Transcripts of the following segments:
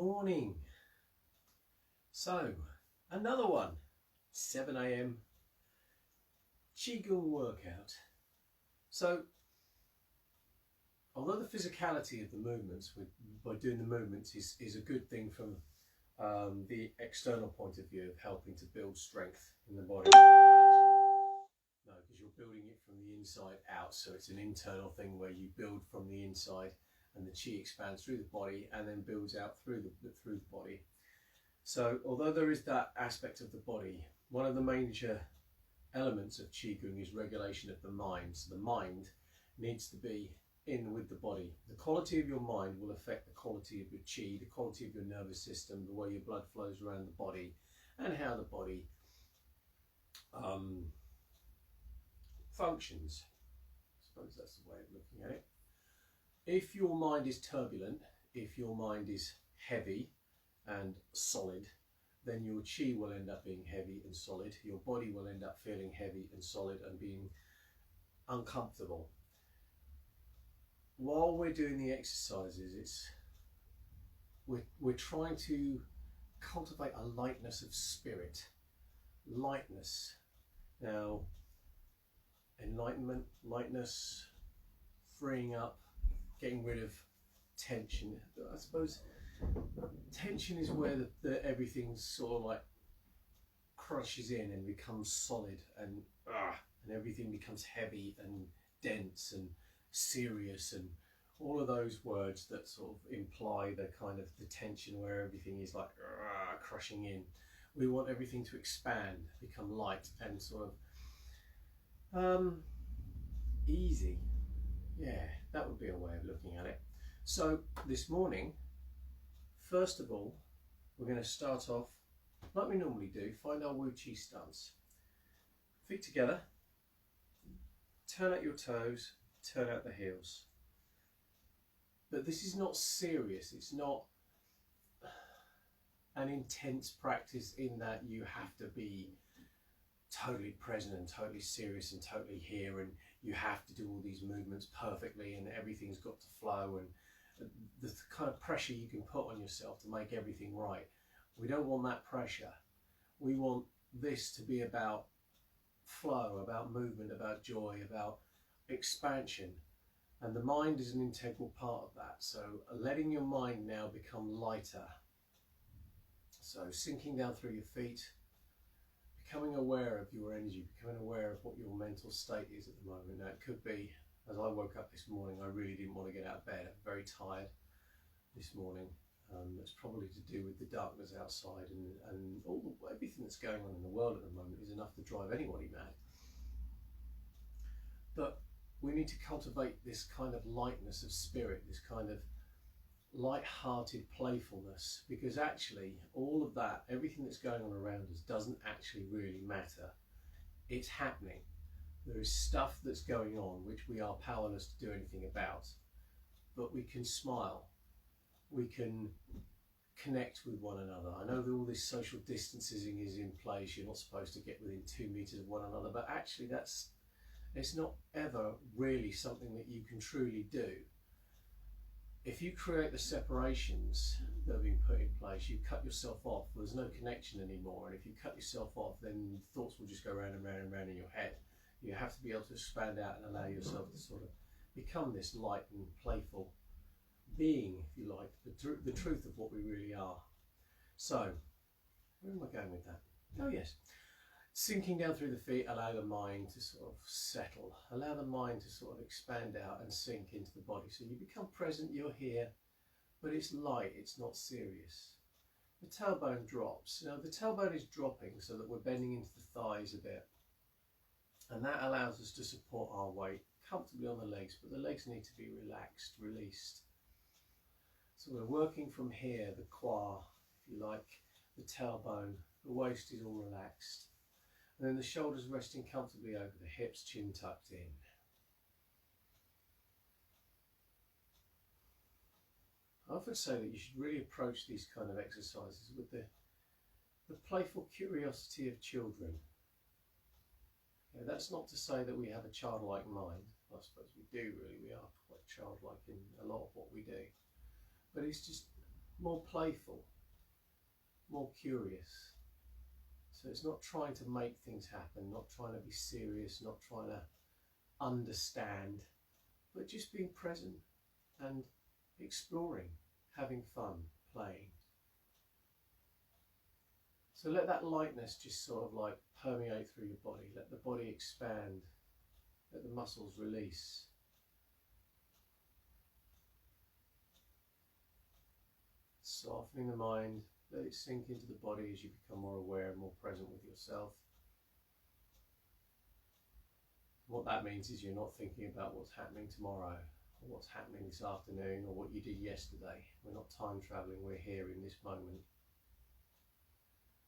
morning. So, another one, 7 a.m. Qigong workout. So, although the physicality of the movements, by doing the movements, is a good thing from the external point of view of helping to build strength in the body. No, because you're building it from the inside out, so it's an internal thing where you build from the inside and the chi expands through the body and then builds out through the body. So although there is that aspect of the body, one of the major elements of Qigong is regulation of the mind. So the mind needs to be in with the body. The quality of your mind will affect the quality of your chi, the quality of your nervous system, the way your blood flows around the body, and how the body functions. I suppose that's the way of looking at it. If your mind is turbulent, if your mind is heavy and solid, then your chi will end up being heavy and solid. Your body will end up feeling heavy and solid and being uncomfortable. While we're doing the exercises, we're trying to cultivate a lightness of spirit. Lightness. Now, enlightenment, lightness, freeing up, getting rid of tension. I suppose tension is where everything sort of like crushes in and becomes solid, and everything becomes heavy and dense and serious, and all of those words that sort of imply the kind of the tension where everything is like crushing in. We want everything to expand, become light and sort of easy. Yeah, that would be a way of looking at it. So this morning, first of all, we're going to start off like we normally do. Find our Wu Chi stance. Feet together, turn out your toes, turn out the heels. But this is not serious. It's not an intense practice in that you have to be totally present and totally serious and totally here, and you have to do all these movements perfectly and everything's got to flow, and the kind of pressure you can put on yourself to make everything right. We don't want that pressure. We want this to be about flow, about movement, about joy, about expansion, and the mind is an integral part of that. So letting your mind now become lighter. So sinking down through your feet, becoming aware of your energy, becoming aware of what your mental state is at the moment. Now it could be, as I woke up this morning, I really didn't want to get out of bed. I'm very tired this morning. That's probably to do with the darkness outside, and everything that's going on in the world at the moment is enough to drive anybody mad. But we need to cultivate this kind of lightness of spirit, this kind of light-hearted playfulness, because actually all of that, everything that's going on around us doesn't actually really matter. It's happening. There is stuff that's going on which we are powerless to do anything about, but we can smile, we can connect with one another. I know that all this social distancing is in place, you're not supposed to get within 2 meters of one another, but actually it's not ever really something that you can truly do. If you create the separations that have been put in place, you cut yourself off. There's no connection anymore. And if you cut yourself off, then thoughts will just go round and round and round in your head. You have to be able to expand out and allow yourself to sort of become this light and playful being, if you like, the truth of what we really are. So, where am I going with that? Oh yes. Sinking down through the feet, allow the mind to sort of settle, allow the mind to sort of expand out and sink into the body. So you become present, you're here, but it's light, it's not serious. The tailbone drops. Now the tailbone is dropping so that we're bending into the thighs a bit, and that allows us to support our weight comfortably on the legs, but the legs need to be relaxed, released. So we're working from here, the quad, if you like, the tailbone, the waist is all relaxed. And then the shoulders resting comfortably over the hips, chin tucked in. I often say that you should really approach these kind of exercises with the playful curiosity of children. Now, that's not to say that we have a childlike mind. I suppose we do really. We are quite childlike in a lot of what we do. But it's just more playful, more curious. So it's not trying to make things happen, not trying to be serious, not trying to understand, but just being present and exploring, having fun, playing. So let that lightness just sort of like permeate through your body. Let the body expand. Let the muscles release. Softening the mind. Let it sink into the body as you become more aware and more present with yourself. What that means is you're not thinking about what's happening tomorrow, or what's happening this afternoon, or what you did yesterday. We're not time travelling, we're here in this moment.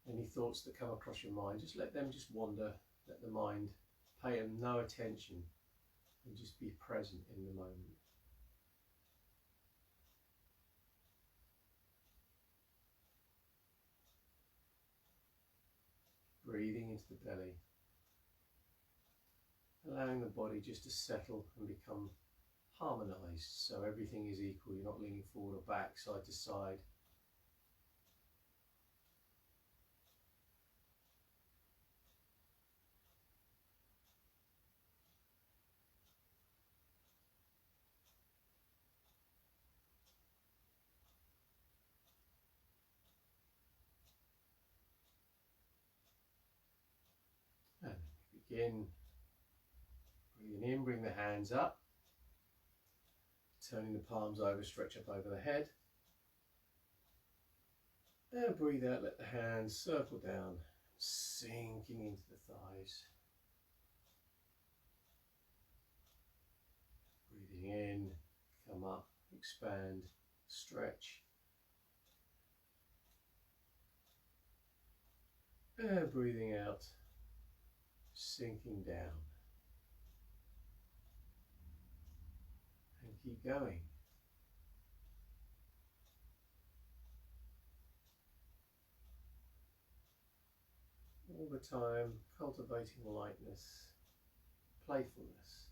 Any thoughts that come across your mind, just let them just wander. Let the mind pay them no attention and just be present in the moment. Breathing into the belly, allowing the body just to settle and become harmonised, so everything is equal. You're not leaning forward or back, side to side. And begin breathing in, bring the hands up, turning the palms over, stretch up over the head. And breathe out, let the hands circle down, sinking into the thighs. Breathing in, come up, expand, stretch. And breathing out, sinking down. And keep going. All the time cultivating lightness, playfulness.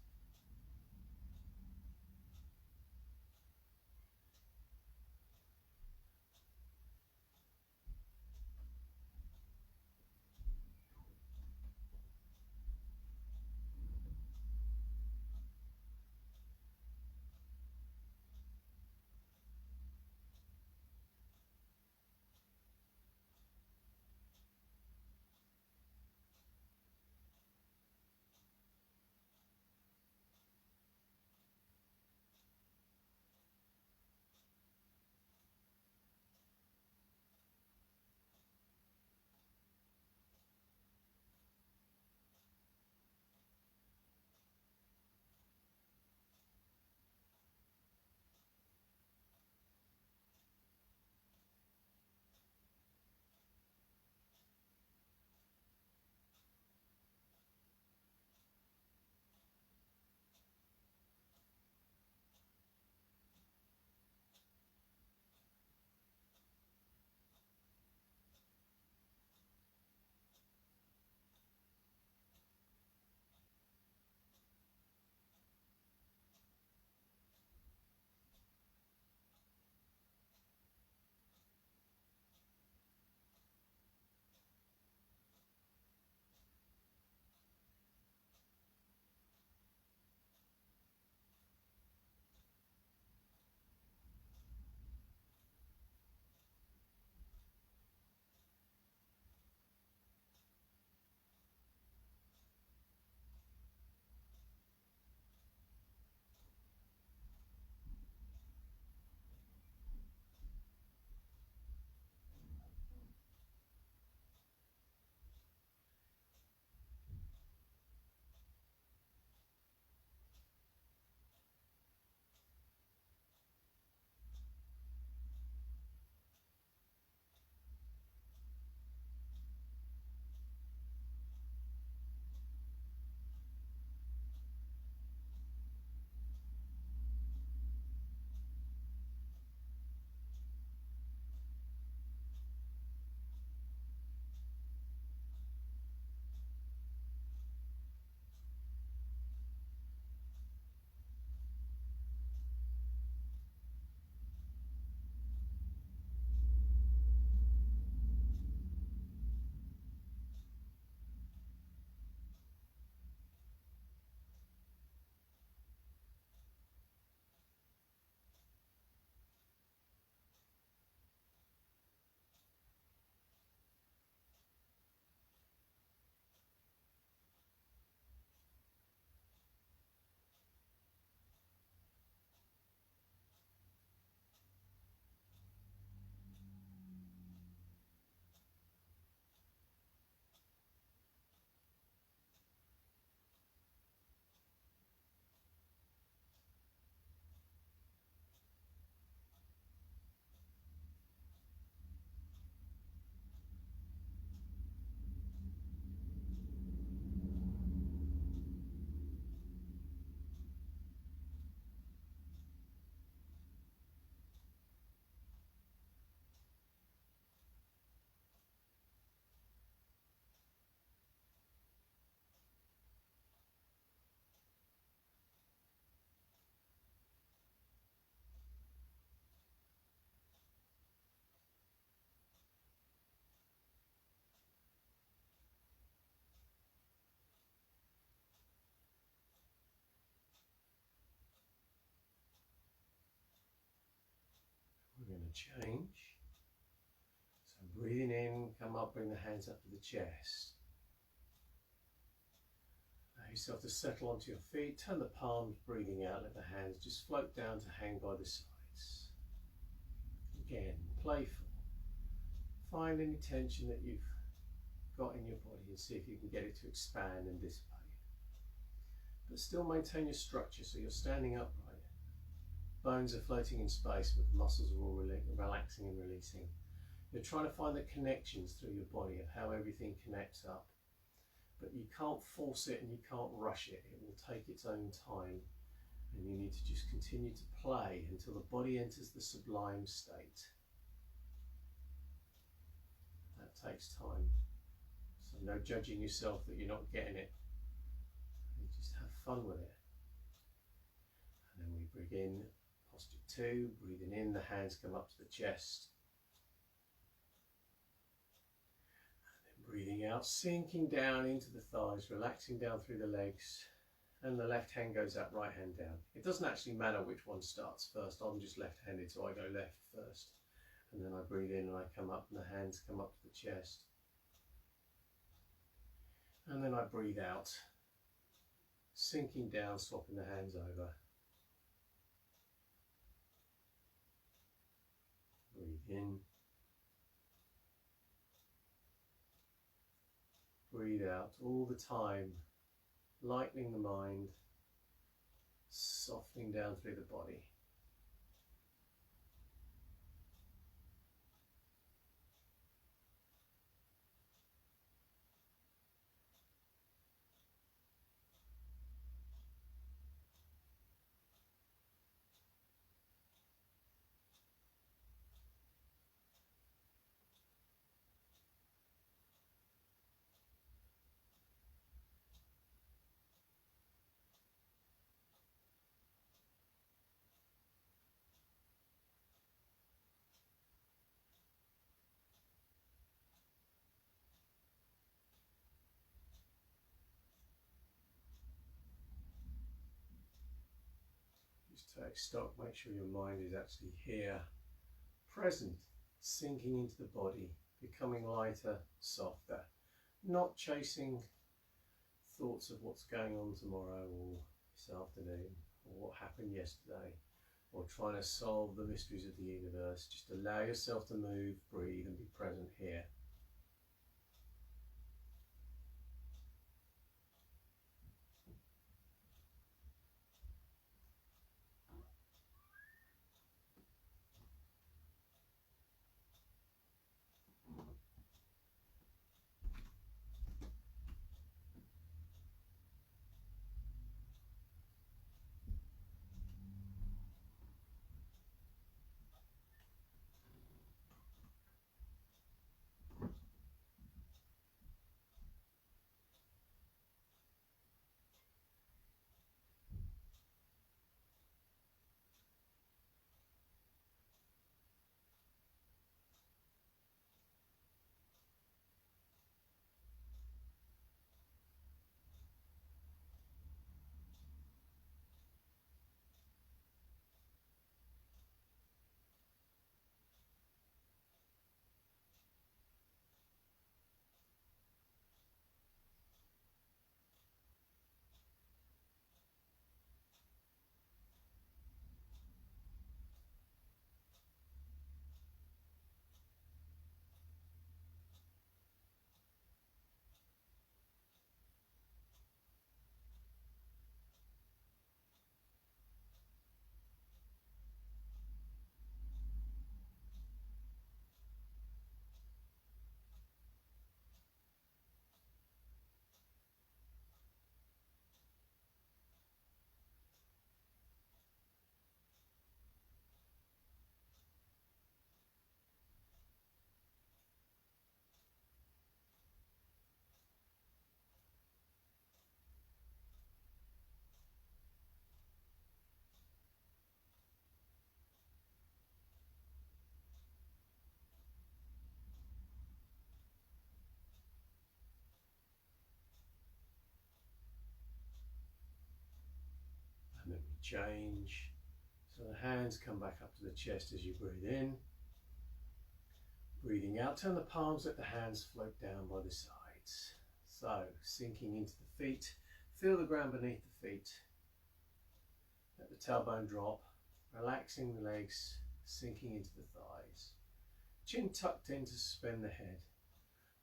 to change. So breathing in, come up, bring the hands up to the chest. Allow yourself to settle onto your feet, turn the palms, breathing out, let the hands just float down to hang by the sides. Again, playful. Find any tension that you've got in your body and see if you can get it to expand and dissipate. But still maintain your structure so you're standing upright. Bones are floating in space, but the muscles are all relaxing and releasing. You're trying to find the connections through your body of how everything connects up. But you can't force it and you can't rush it. It will take its own time. And you need to just continue to play until the body enters the sublime state. That takes time. So no judging yourself that you're not getting it. You just have fun with it. And then we bring in posture 2, breathing in, the hands come up to the chest. And then breathing out, sinking down into the thighs, relaxing down through the legs. And the left hand goes up, right hand down. It doesn't actually matter which one starts first. I'm just left-handed, so I go left first. And then I breathe in and I come up and the hands come up to the chest. And then I breathe out, sinking down, swapping the hands over. Breathe in. Breathe out all the time, lightening the mind, softening down through the body. Just take stock, make sure your mind is actually here, present, sinking into the body, becoming lighter, softer, not chasing thoughts of what's going on tomorrow or this afternoon or what happened yesterday or trying to solve the mysteries of the universe. Just allow yourself to move, breathe and be present here. And then we change. So the hands come back up to the chest as you breathe in. Breathing out, turn the palms, let the hands float down by the sides. So, sinking into the feet, feel the ground beneath the feet. Let the tailbone drop, relaxing the legs, sinking into the thighs. Chin tucked in to suspend the head.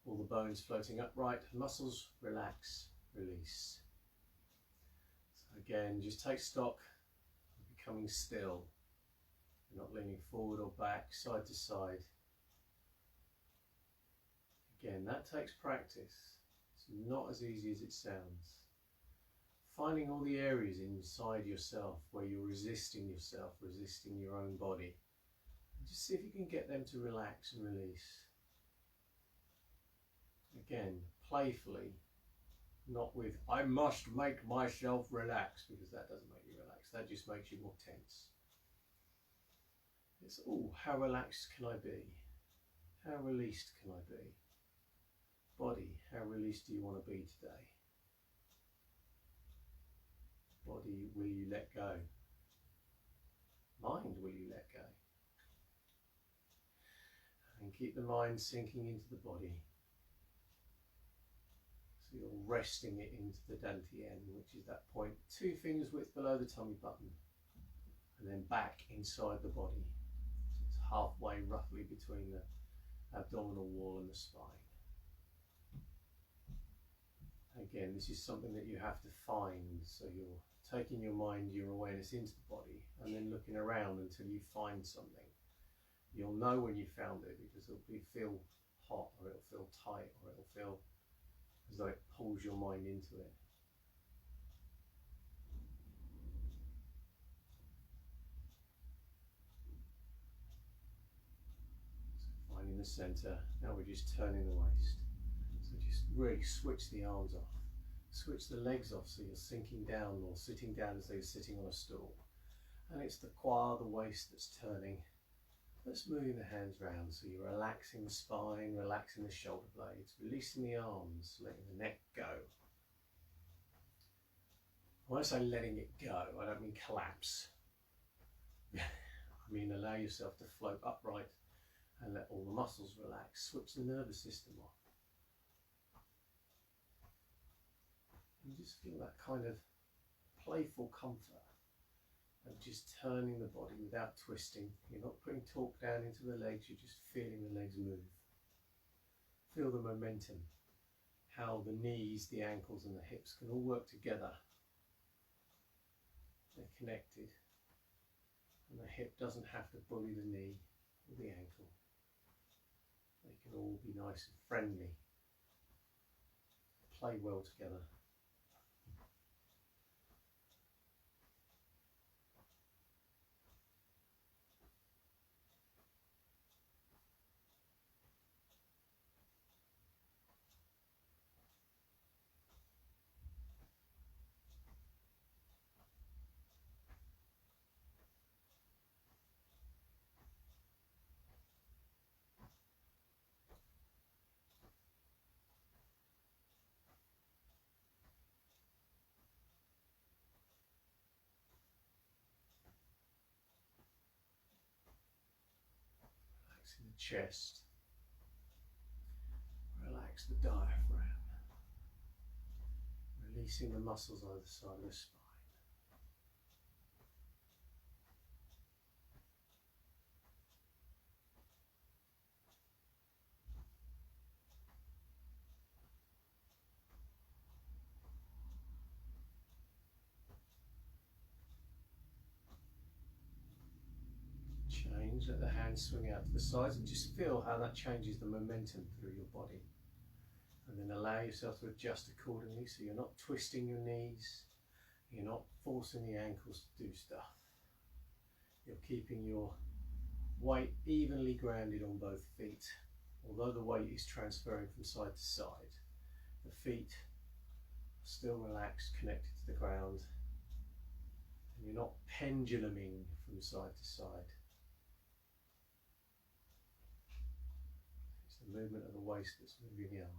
All the bones floating upright, muscles relax, release. So again, just take stock of becoming still. You're not leaning forward or back, side to side. Again, that takes practice. It's not as easy as it sounds. Finding all the areas inside yourself where you're resisting yourself, resisting your own body. And just see if you can get them to relax and release. Again, playfully, not with, I must make myself relax, because that doesn't make you relax. That just makes you more tense. It's, oh, how relaxed can I be? How released can I be? Body, how released do you want to be today? Body, will you let go? Mind, will you let go? And keep the mind sinking into the body. So you're resting it into the dantian, which is that point 2 fingers width below the tummy button, and then back inside the body. So it's halfway roughly between the abdominal wall and the spine. Again, this is something that you have to find, so you're taking your mind, your awareness into the body, and then looking around until you find something. You'll know when you found it, because it'll feel hot, or it'll feel tight, or it'll feel as though it pulls your mind into it. So finding the centre. Now we're just turning the waist. So just really switch the arms off. Switch the legs off so you're sinking down or sitting down as though you're sitting on a stool. And it's the quad, the waist that's turning. Let's move the hands round so you're relaxing the spine, relaxing the shoulder blades, releasing the arms, letting the neck go. When I say letting it go, I don't mean collapse. I mean allow yourself to float upright and let all the muscles relax. Switch the nervous system off. And just feel that kind of playful comfort of just turning the body without twisting. You're not putting torque down into the legs, you're just feeling the legs move. Feel the momentum, how the knees, the ankles and the hips can all work together. They're connected, and the hip doesn't have to bully the knee or the ankle. They can all be nice and friendly, play well together. Relaxing the chest, relax the diaphragm, releasing the muscles either side of the spine. Change, let the hands swing out to the sides and just feel how that changes the momentum through your body. And then allow yourself to adjust accordingly, so you're not twisting your knees, you're not forcing the ankles to do stuff. You're keeping your weight evenly grounded on both feet. Although the weight is transferring from side to side, the feet are still relaxed, connected to the ground, and you're not penduluming from side to side. It's the movement of the waist that's moving the arms.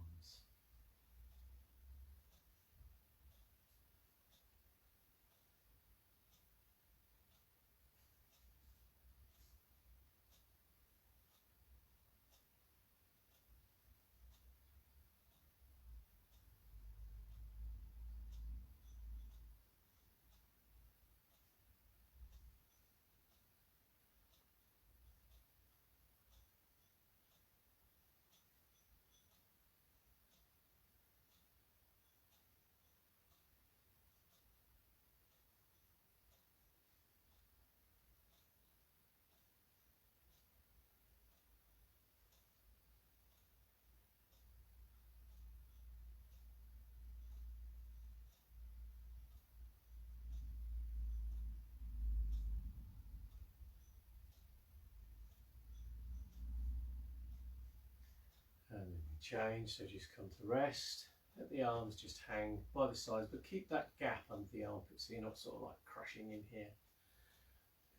change, so just come to rest. Let the arms just hang by the sides, but keep that gap under the armpit so you're not sort of like crushing in here.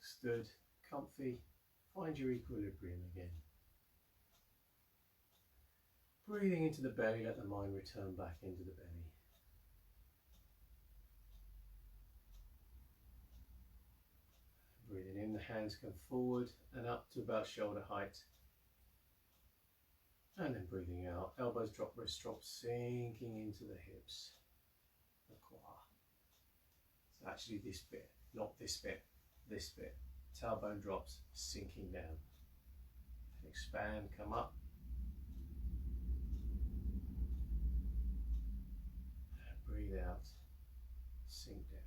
Stood, comfy, find your equilibrium again. Breathing into the belly, let the mind return back into the belly. Breathing in, the hands come forward and up to about shoulder height. And then breathing out, elbows drop, wrists drop, sinking into the hips, the quad. So actually this bit, not this bit, this bit. Tailbone drops, sinking down. Expand, come up. And breathe out, sink down.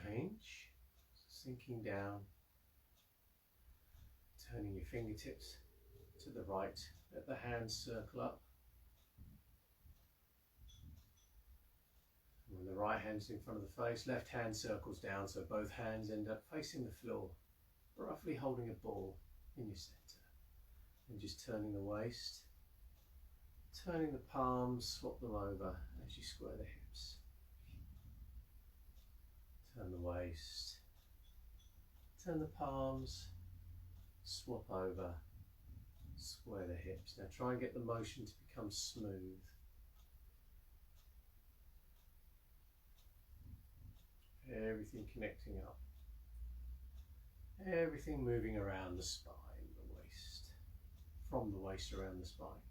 Change, sinking down, turning your fingertips to the right, let the hands circle up. When the right hand's in front of the face, left hand circles down so both hands end up facing the floor, roughly holding a ball in your centre. And just turning the waist, turning the palms, swap them over as you square the hips. Turn the waist, turn the palms, swap over, square the hips. Now try and get the motion to become smooth. Everything connecting up. Everything moving around the spine, the waist, from the waist around the spine.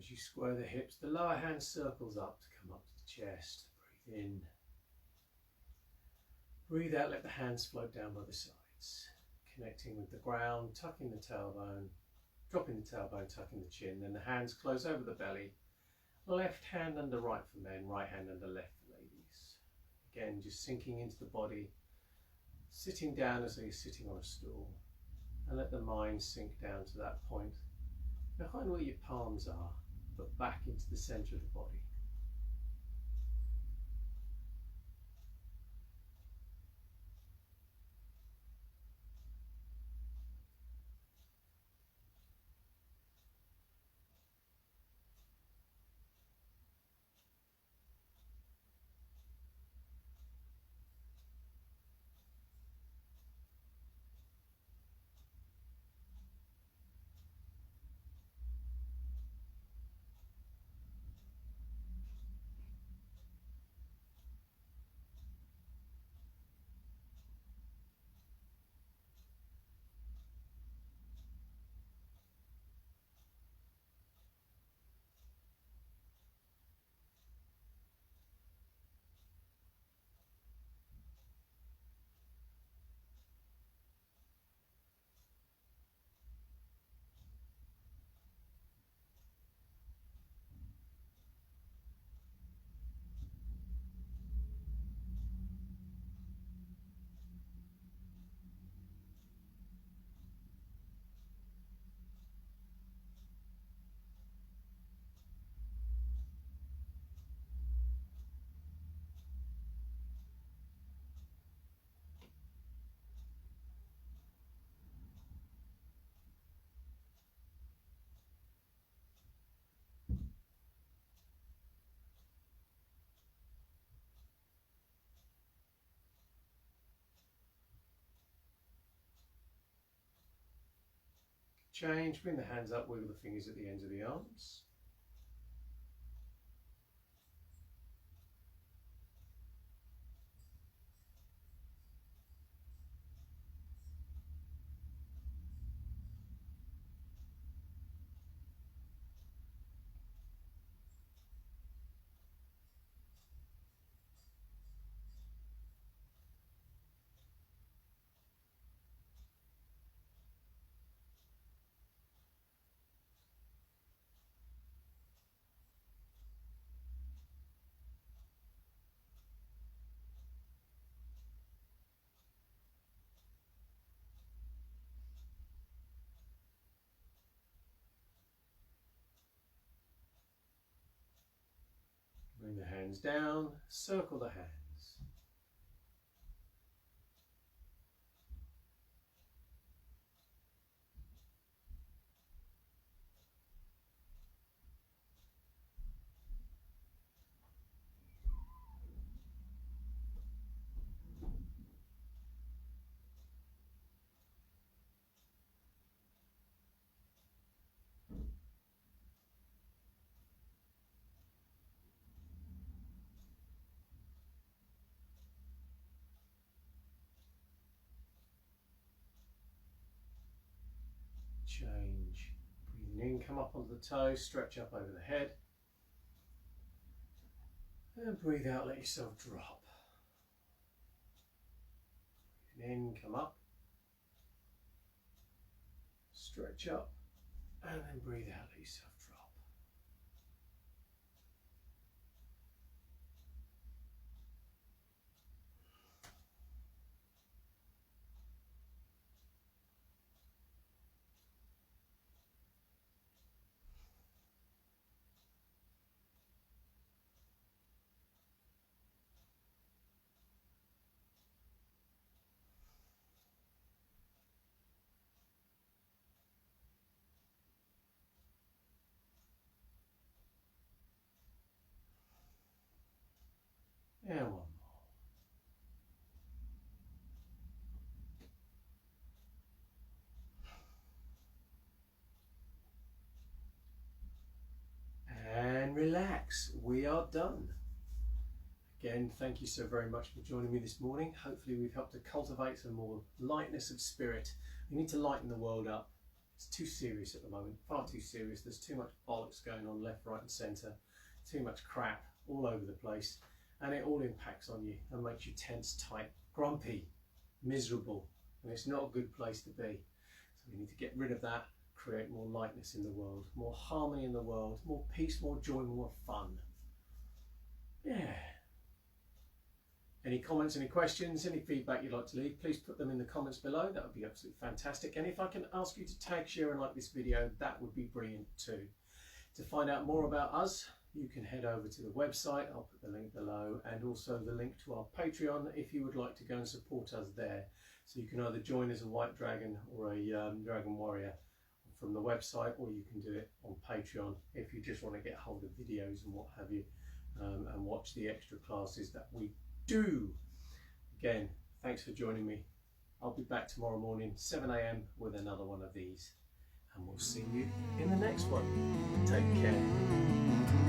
As you square the hips, the lower hand circles up to come up to the chest. Breathe in. Breathe out, let the hands float down by the sides. Connecting with the ground, tucking the tailbone, dropping the tailbone, tucking the chin. Then the hands close over the belly. Left hand under right for men, right hand under left for ladies. Again, just sinking into the body, sitting down as though you're sitting on a stool. And let the mind sink down to that point, behind where your palms are, but back into the centre of the body. Change, bring the hands up, wiggle the fingers at the ends of the arms. Bring the hands down, circle the hands. Change. Breathing in, come up onto the toes, stretch up over the head. And breathe out, let yourself drop. Breathing in, come up. Stretch up. And then breathe out, let yourself drop. And one more. And relax, we are done. Again, thank you so very much for joining me this morning. Hopefully we've helped to cultivate some more lightness of spirit. We need to lighten the world up. It's too serious at the moment, far too serious. There's too much bollocks going on left, right and centre, too much crap all over the place, and it all impacts on you and makes you tense, tight, grumpy, miserable, and it's not a good place to be. So we need to get rid of that, create more lightness in the world, more harmony in the world, more peace, more joy, more fun. Yeah. Any comments, any questions, any feedback you'd like to leave, please put them in the comments below. That would be absolutely fantastic. And if I can ask you to tag, share and like this video, that would be brilliant too. To find out more about us, you can head over to the website. I'll put the link below, and also the link to our Patreon if you would like to go and support us there. So you can either join as a white dragon or a dragon warrior from the website, or you can do it on Patreon if you just want to get hold of videos and what have you, and watch the extra classes that we do. Again, thanks for joining me. I'll be back tomorrow morning, 7 AM with another one of these, and we'll see you in the next one. Take care.